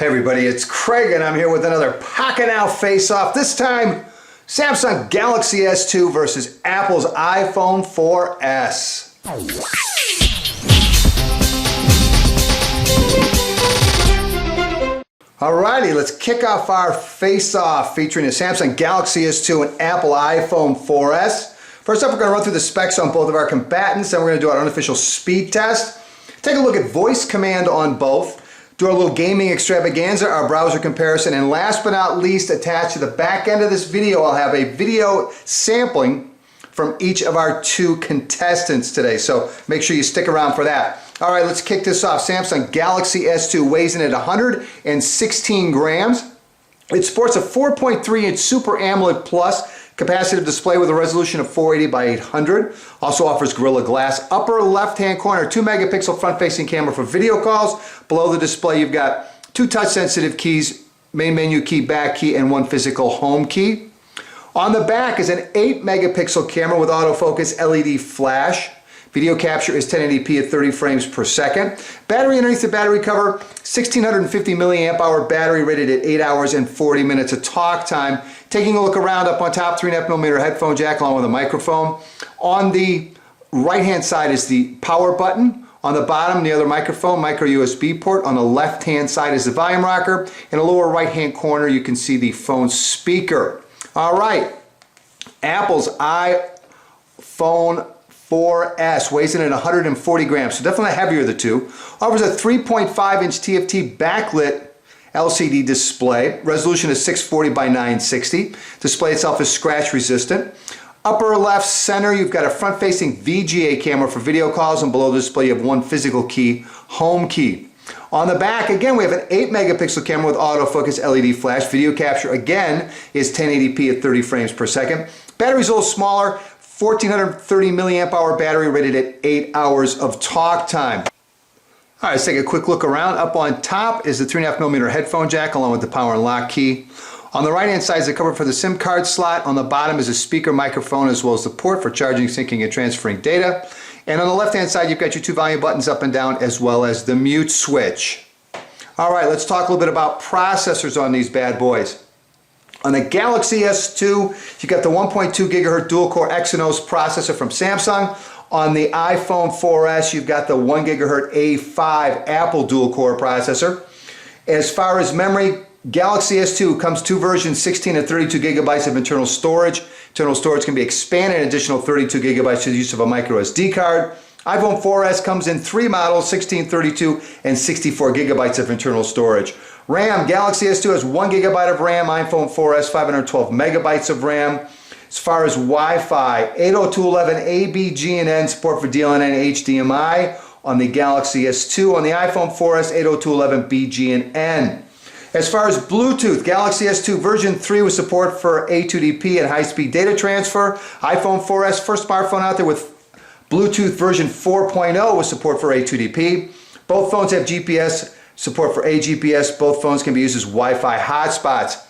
Hey everybody, it's Craig and I'm here with another Pocketnow face-off. This time, Samsung Galaxy S2 versus Apple's iPhone 4S. Alrighty, let's kick off our face-off featuring the Samsung Galaxy S2 and Apple iPhone 4S. First up, we're going to run through the specs on both of our combatants, then we're going to do our unofficial speed test. Take a look at voice command on both. Do our little gaming extravaganza, our browser comparison, and last but not least, attached to the back end of this video, I'll have a video sampling from each of our two contestants today. So make sure you stick around for that. All right, let's kick this off. Samsung Galaxy S2 weighs in at 116 grams. It sports a 4.3-inch Super AMOLED Plus capacitive display with a resolution of 480 by 800. Also offers Gorilla Glass. Upper left-hand corner, 2-megapixel front-facing camera for video calls. Below the display, you've got two touch-sensitive keys, main menu key, back key, and one physical home key. On the back is an 8-megapixel camera with autofocus LED flash. Video capture is 1080p at 30 frames per second. Battery underneath the battery cover, 1650 milliamp hour battery rated at 8 hours and 40 minutes of talk time. Taking a look around, up on top, 3.5mm headphone jack along with a microphone. On the right hand side is the power button. On the bottom, the other microphone, micro USB port. On the left hand side is the volume rocker. In the lower right hand corner, you can see the phone speaker. All right, Apple's iPhone 4S weighs in at 140 grams, so definitely heavier of the two. Offers a 3.5-inch TFT backlit LCD display. Resolution is 640 by 960. Display itself is scratch resistant. Upper left center, you've got a front-facing VGA camera for video calls, and below the display you have one physical key, home key. On the back, again, we have an 8-megapixel camera with autofocus LED flash. Video capture, again, is 1080p at 30 frames per second. Battery's a little smaller, 1430 milliamp hour battery rated at 8 hours of talk time. All right, let's take a quick look around. Up on top is the 3.5mm headphone jack along with the power and lock key. On the right-hand side is the cover for the SIM card slot. On the bottom is a speaker microphone as well as the port for charging, syncing, and transferring data. And on the left-hand side, you've got your two volume buttons up and down as well as the mute switch. All right, let's talk a little bit about processors on these bad boys. On the Galaxy S2, you've got the 1.2 gigahertz dual-core Exynos processor from Samsung. On the iPhone 4S, you've got the 1 gigahertz A5 Apple dual-core processor. As far as memory, Galaxy S2 comes two versions, 16 and 32 gigabytes of internal storage. Internal storage can be expanded an additional 32 gigabytes through the use of a micro SD card. iPhone 4S comes in three models, 16, 32, and 64 gigabytes of internal storage. RAM, Galaxy S2 has 1 gigabyte of RAM, iPhone 4S 512 megabytes of RAM. As far as Wi-Fi, 802.11 ABGNN, support for DLNA and HDMI on the Galaxy S2. On the iPhone 4S, 802.11 BGNN. As far as Bluetooth, Galaxy S2 version 3 with support for A2DP and high-speed data transfer. iPhone 4S, first smartphone out there with Bluetooth version 4.0 with support for A2DP. Both phones have GPS support for AGPS. Both phones can be used as Wi-Fi hotspots.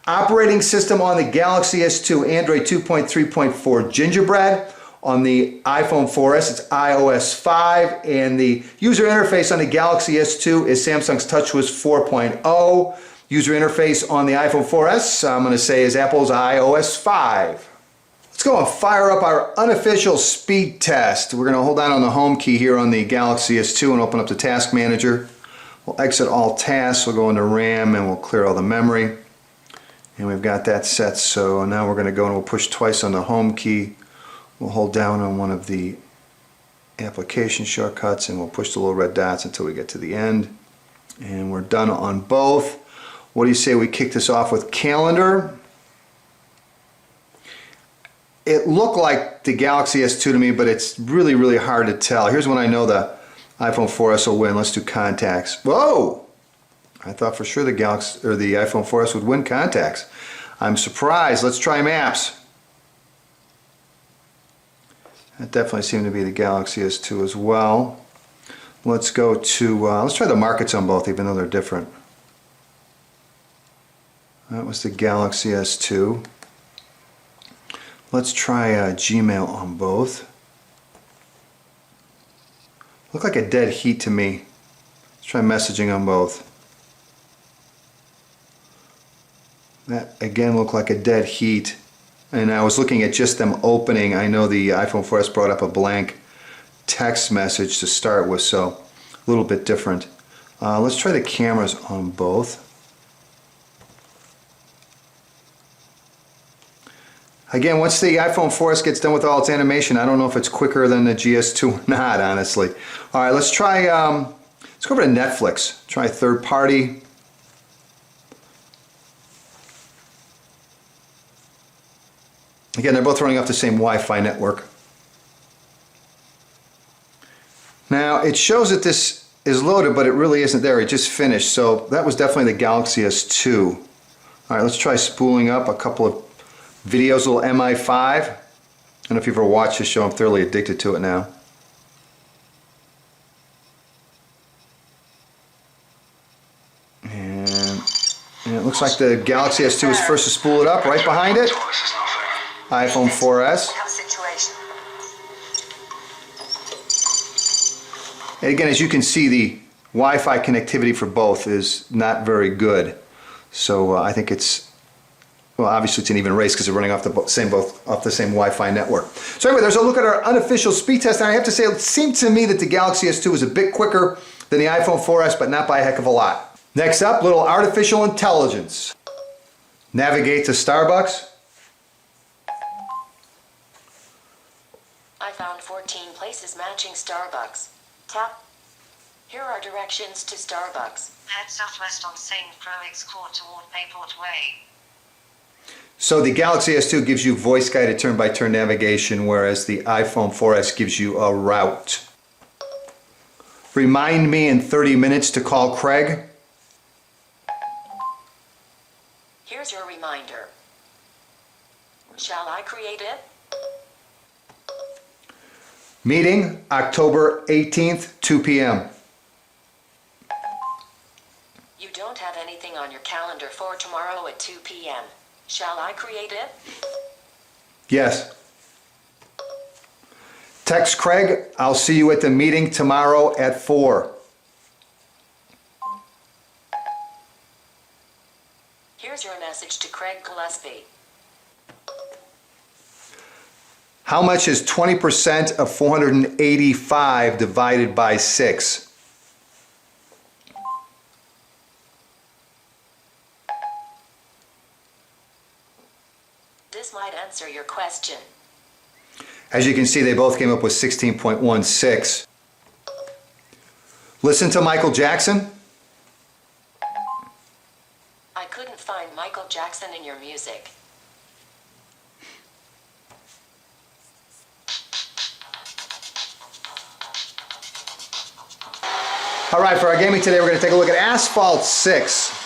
Operating system on the Galaxy S2, Android 2.3.4 Gingerbread. On the iPhone 4S, it's iOS 5. And the user interface on the Galaxy S2 is Samsung's TouchWiz 4.0. User interface on the iPhone 4S, I'm going to say, is Apple's iOS 5. Let's go and fire up our unofficial speed test. We're going to hold down on the home key here on the Galaxy S2 and open up the task manager. We'll exit all tasks, we'll go into RAM, and we'll clear all the memory. And we've got that set, so now we're going to go and we'll push twice on the home key. We'll hold down on one of the application shortcuts and we'll push the little red dots until we get to the end. And we're done on both. What do you say we kick this off with calendar? It looked like the Galaxy S2 to me, but it's really, really hard to tell. Here's when I know the iPhone 4S will win. Let's do contacts. Whoa! I thought for sure the Galaxy or the iPhone 4S would win contacts. I'm surprised. Let's try maps. That definitely seemed to be the Galaxy S2 as well. Let's go to, let's try the markets on both, even though they're different. That was the Galaxy S2. Let's try Gmail on both. Look like a dead heat to me. Let's try messaging on both. That again looked like a dead heat. And I was looking at just them opening. I know the iPhone 4S brought up a blank text message to start with, so a little bit different. Let's try the cameras on both. Again, once the iPhone 4S gets done with all its animation, I don't know if it's quicker than the GS2 or not, honestly. All right, let's try, let's go over to Netflix. Try third party. Again, they're both running off the same Wi-Fi network. Now, it shows that this is loaded, but it really isn't there. It just finished, so that was definitely the Galaxy S2. All right, let's try spooling up a couple of videos, a little MI5. I don't know if you've ever watched this show. I'm thoroughly addicted to it now. And it looks like the Galaxy S2 is first to spool it up, right behind it. iPhone 4S. And again, as you can see, the Wi-Fi connectivity for both is not very good. So I think it's, well, obviously it's an even race because they're running off the same Wi-Fi network. So anyway, there's a look at our unofficial speed test. And I have to say, it seemed to me that the Galaxy S2 was a bit quicker than the iPhone 4S, but not by a heck of a lot. Next up, little artificial intelligence. Navigate to Starbucks. I found 14 places matching Starbucks. Tap. Here are directions to Starbucks. Head southwest on St. Croix Court toward Bayport Way. So the Galaxy S2 gives you voice guided turn-by-turn navigation, whereas the iPhone 4S gives you a route. Remind me in 30 minutes to call Craig. Here's your reminder. Shall I create it? Meeting October 18th, 2 p.m. You don't have anything on your calendar for tomorrow at 2 p.m. Shall I create it? Yes. Text Craig, I'll see you at the meeting tomorrow at 4. Here's your message to Craig Gillespie. How much is 20% of 485 divided by 6? This might answer your question. As you can see, they both came up with 16.16. Listen to Michael Jackson. I couldn't find Michael Jackson in your music. All right, for our gaming today, we're going to take a look at Asphalt 6.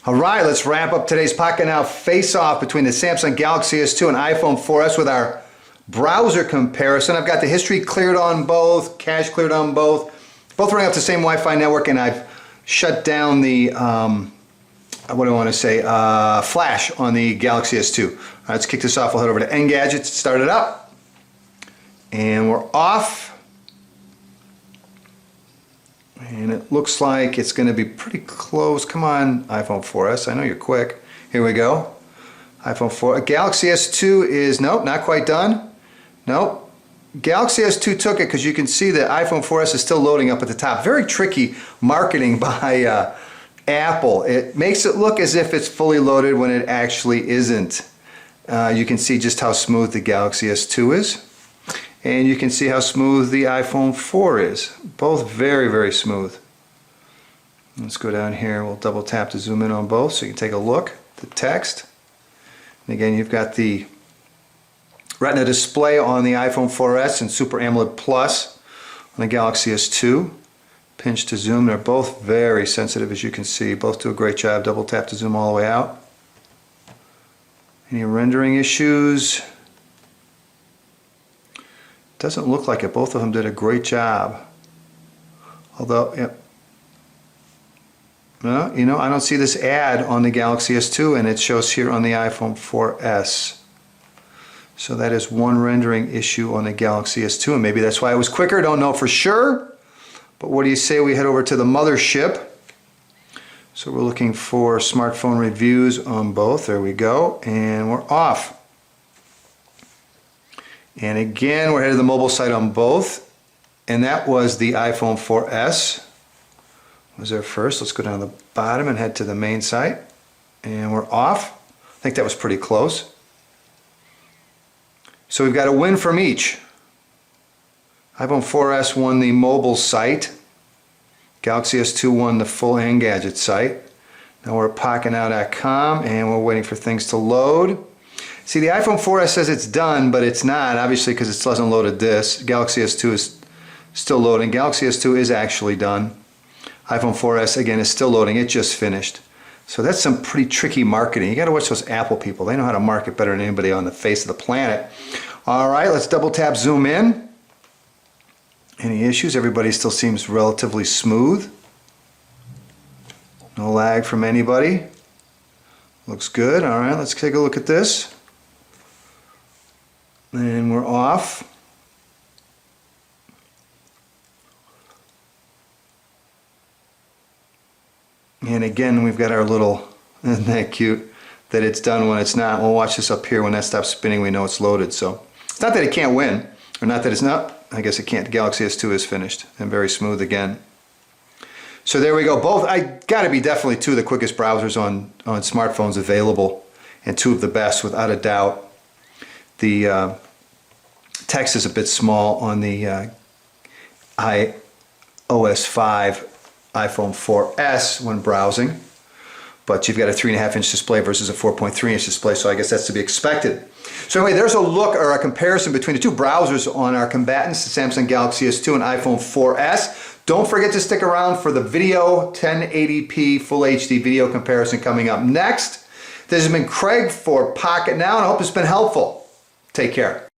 All right, let's wrap up today's Pocketnow face-off between the Samsung Galaxy S2 and iPhone 4S with our browser comparison. I've got the history cleared on both, cache cleared on both. Both running off the same Wi-Fi network, and I've shut down the, what do I want to say, flash on the Galaxy S2. All right, let's kick this off. We'll head over to Engadget, start it up, and we're off. And it looks like it's going to be pretty close. Come on, iPhone 4S. I know you're quick. Here we go. iPhone 4. Galaxy S2 is, nope, not quite done. Nope. Galaxy S2 took it because you can see that iPhone 4S is still loading up at the top. Very tricky marketing by Apple. It makes it look as if it's fully loaded when it actually isn't. You can see just how smooth the Galaxy S2 is. And you can see how smooth the iPhone 4 is. Both very, very smooth. Let's go down here. We'll double tap to zoom in on both so you can take a look at the text. And again, you've got the Retina display on the iPhone 4S and Super AMOLED Plus on the Galaxy S2. Pinch to zoom. They're both very sensitive, as you can see. Both do a great job. Double tap to zoom all the way out. Any rendering issues? Doesn't look like it. Both of them did a great job. Although, yeah. Well, you know, I don't see this ad on the Galaxy S2, and it shows here on the iPhone 4S. So that is one rendering issue on the Galaxy S2, and maybe that's why it was quicker. Don't know for sure. But what do you say we head over to the mothership? So we're looking for smartphone reviews on both. There we go. And we're off. And again, we're headed to the mobile site on both. And that was the iPhone 4S. Was there first. Let's go down to the bottom and head to the main site. And we're off. I think that was pretty close. So we've got a win from each. iPhone 4S won the mobile site. Galaxy S2 won the full Engadget site. Now we're at Pocketnow.com and we're waiting for things to load. See, the iPhone 4S says it's done, but it's not, obviously, because it doesn't load a disk. Galaxy S2 is still loading. Galaxy S2 is actually done. iPhone 4S, again, is still loading. It just finished. So that's some pretty tricky marketing. You got to watch those Apple people. They know how to market better than anybody on the face of the planet. All right, let's double tap zoom in. Any issues? Everybody still seems relatively smooth. No lag from anybody. Looks good. All right, let's take a look at this. And we're off. And again, we've got our little, isn't that cute, that it's done when it's not. We'll watch this up here. When that stops spinning, we know it's loaded. So it's not that it can't win, or not that it's not. I guess it can't. The Galaxy S2 is finished and very smooth again. So there we go. Both, I got to be definitely two of the quickest browsers on smartphones available, and two of the best without a doubt. The text is a bit small on the iOS 5 iPhone 4S when browsing, but you've got a 3.5-inch display versus a 4.3-inch display, so I guess that's to be expected. So anyway, there's a look or a comparison between the two browsers on our combatants, the Samsung Galaxy S2 and iPhone 4S. Don't forget to stick around for the video 1080p Full HD video comparison coming up next. This has been Craig for Pocketnow, and I hope it's been helpful. Take care.